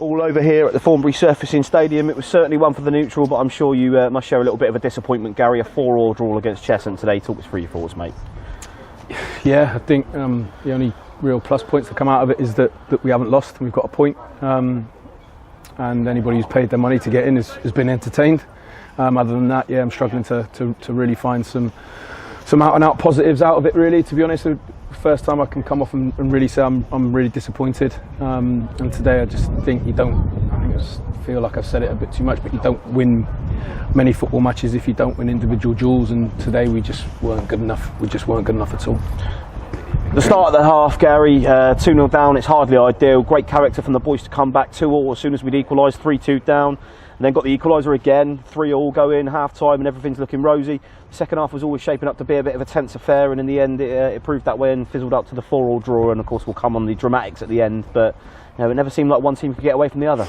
all over here at the Thornbury Surfacing Stadium. It was certainly one for the neutral, but I'm sure you must share a little bit of a disappointment, Gary. A 4-4 draw against Cheshunt today. Talk us through your thoughts, mate. Yeah, I think the only real plus points that come out of it is that we haven't lost and we've got a point. And anybody who's paid their money to get in has been entertained. Other than that, yeah, I'm struggling to really find some out-and-out positives out of it, really, to be honest. The first time I can come off and really say I'm really disappointed. And today I just think I feel like I've said it a bit too much, but you don't win many football matches if you don't win individual duels, and today we just weren't good enough. We just weren't good enough at all. The start of the half, Gary, 2-0 down, it's hardly ideal. Great character from the boys to come back 2-2 as soon as we'd equalised, 3-2 down. And then got the equaliser again, 3-3 going, half-time, and everything's looking rosy. The second half was always shaping up to be a bit of a tense affair, and in the end it proved that way and fizzled up to the 4-4 draw, and of course we'll come on the dramatics at the end, but you know, it never seemed like one team could get away from the other.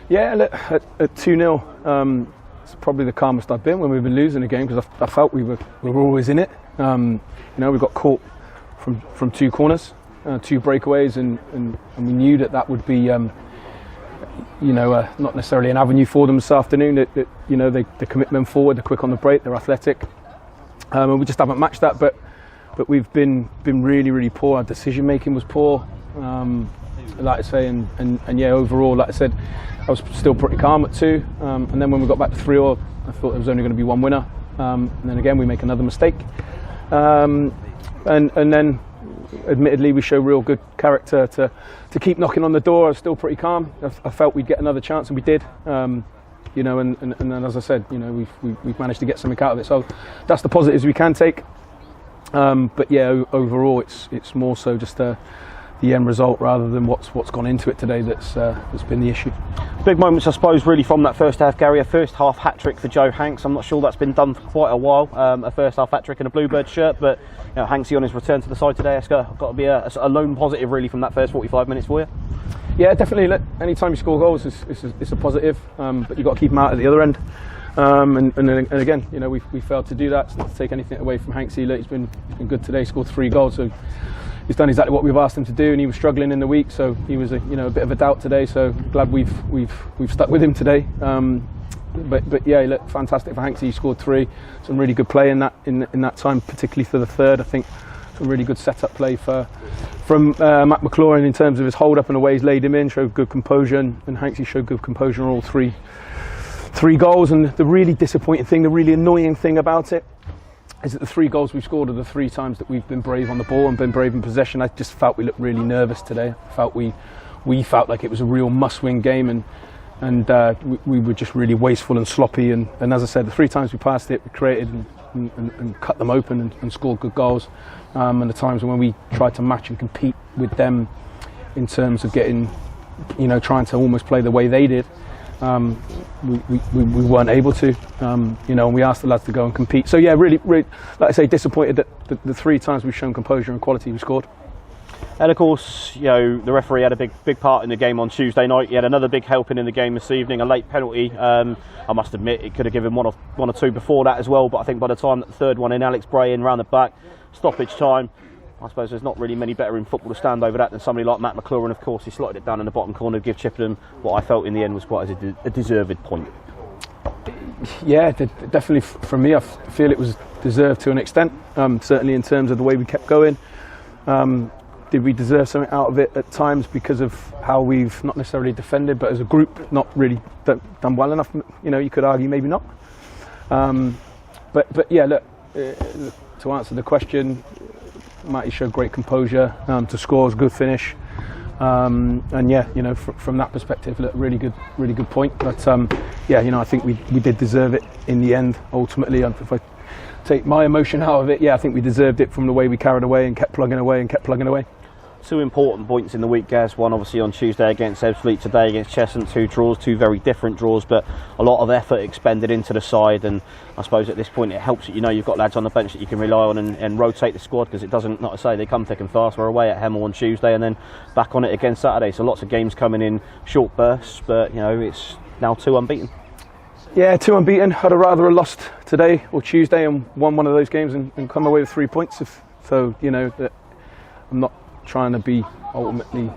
Yeah, look, at 2-0, it's probably the calmest I've been when we've been losing a game, because I felt we were always in it. You know, we got caught from 2 corners, 2 breakaways, and we knew that would be not necessarily an avenue for them this afternoon. That you know, they commit men forward, they're quick on the break, they're athletic, and we just haven't matched that. But we've been really poor. Our decision making was poor, like I say, and yeah, overall, like I said, I was still pretty calm at 2, and then when we got back to 3-3, I thought there was only going to be one winner, and then again we make another mistake, and then admittedly we show real good character to keep knocking on the door. I was still pretty calm. I felt we'd get another chance, and we did. You know, and then, as I said, you know, we've managed to get something out of it. So that's the positives we can take. But yeah, overall, it's more so just the end result rather than what's gone into it today that's been the issue. Big moments, I suppose, really from that first half, Gary. A first half hat-trick for Joe Hanks. I'm not sure that's been done for quite a while. A first half hat-trick in a Bluebird shirt, but you know, Hanksy on his return to the side today, it's got to be a lone positive really from that first 45 minutes for you. Yeah, definitely. Look, anytime you score goals, it's a positive, but you've got to keep them out at the other end. And again, you know, we failed to do that. It's not to take anything away from Hanksy. Look, he's been good today. Scored 3 goals, so he's done exactly what we've asked him to do, and he was struggling in the week, so he was a bit of a doubt today. So glad we've stuck with him today. But yeah, look, fantastic for Hanksy. He scored 3. Some really good play in that time, particularly for the third. I think some really good setup play from Matt McLaurin in terms of his hold up and the way he's laid him in. Showed good composure, and Hanksy showed good composure on all three goals. And the really disappointing thing, the really annoying thing about it, is that the 3 goals we've scored are the 3 times that we've been brave on the ball and been brave in possession. I just felt we looked really nervous today. I felt we felt like it was a real must-win game, and we were just really wasteful and sloppy. And as I said, the 3 times we passed it, we created and cut them open and scored good goals. And the times when we tried to match and compete with them in terms of getting, you know, trying to almost play the way they did, we weren't able to, you know, and we asked the lads to go and compete. So yeah, really, like I say, disappointed that the 3 times we've shown composure and quality we scored. And of course, you know, the referee had a big part in the game on Tuesday night. He had another big helping in the game this evening, a late penalty. I must admit, it could have given one or two before that as well, but I think by the time that the third one in, Alex Bray in round the back, stoppage time, I suppose there's not really many better in football to stand over that than somebody like Matt McLaurin. Of course, he slotted it down in the bottom corner to give Chippenham what I felt in the end was quite a deserved point. Yeah, definitely from me, I feel it was deserved to an extent, certainly in terms of the way we kept going. Did we deserve something out of it at times because of how we've not necessarily defended, but as a group not really done well enough? You know, you could argue maybe not. But yeah, look, to answer the question, Matty showed great composure to score, a good finish, and yeah, you know, from that perspective, look, really good point. But yeah, you know, I think we did deserve it in the end. Ultimately, if I take my emotion out of it, yeah, I think we deserved it from the way we carried away and kept plugging away. 2 important points in the week, Gaz. One obviously on Tuesday against Ebbsfleet, today against Cheshunt. 2 draws, 2 very different draws, but a lot of effort expended into the side. And I suppose at this point it helps that you know you've got lads on the bench that you can rely on and rotate the squad, because it doesn't, not to say they come thick and fast. We're away at Hemel on Tuesday and then back on it again Saturday. So lots of games coming in short bursts, but you know, it's now 2 unbeaten. Yeah, 2 unbeaten. I'd have rather have lost today or Tuesday and won one of those games and come away with 3 points. So you know, that I'm not trying to be ultimately,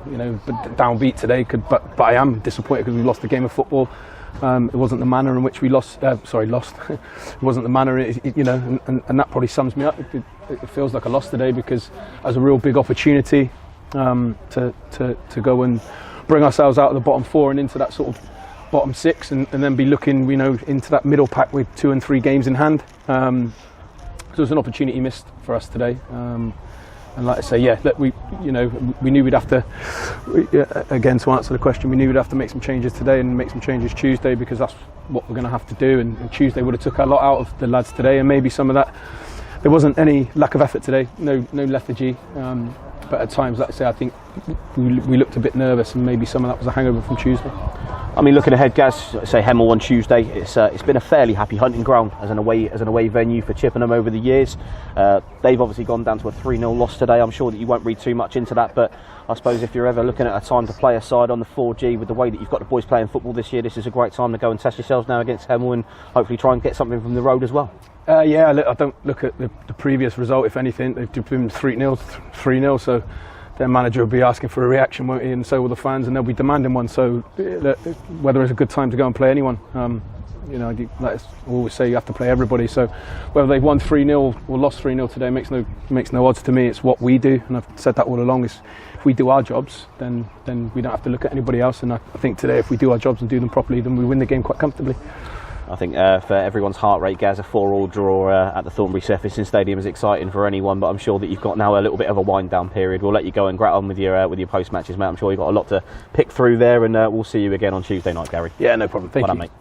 downbeat today. But I am disappointed because we lost the game of football. It wasn't the manner in which we lost. Lost. It wasn't the manner, and that probably sums me up. It feels like a loss today because it was a real big opportunity to go and bring ourselves out of the bottom 4 and into that sort of bottom 6, and then be looking, into that middle pack with 2 and 3 games in hand. So it was an opportunity missed for us today. And like I say, we knew we'd have to, again, to answer the question, we knew we'd have to make some changes today and make some changes Tuesday, because that's what we're going to have to do. And Tuesday would have took a lot out of the lads today, and maybe some of that, there wasn't any lack of effort today, no lethargy. But at times, like I say, I think we looked a bit nervous, and maybe some of that was a hangover from Tuesday. I mean, looking ahead, Gaz, say Hemel on Tuesday, it's been a fairly happy hunting ground as an away venue for Chippenham over the years. They've obviously gone down to a 3-0 loss today. I'm sure that you won't read too much into that, but I suppose if you're ever looking at a time to play a side on the 4G with the way that you've got the boys playing football this year, this is a great time to go and test yourselves now against Hemel and hopefully try and get something from the road as well. I don't look at the previous result. If anything, they've been 3-0, so their manager will be asking for a reaction, won't he? And so will the fans, and they'll be demanding one. So whether it's a good time to go and play anyone, like I always say, you have to play everybody. So whether they've won 3-0 or lost 3-0 today makes no odds to me. It's what we do, and I've said that all along. Is if we do our jobs, then we don't have to look at anybody else. And I think today, if we do our jobs and do them properly, then we win the game quite comfortably. I think for everyone's heart rate, Gaz, a 4-4 draw at the Thornbury Surfacing Stadium is exciting for anyone, but I'm sure that you've got now a little bit of a wind-down period. We'll let you go and get on with your post-matches, mate. I'm sure you've got a lot to pick through there, and we'll see you again on Tuesday night, Gary. Yeah, no problem. Thank you. Mate.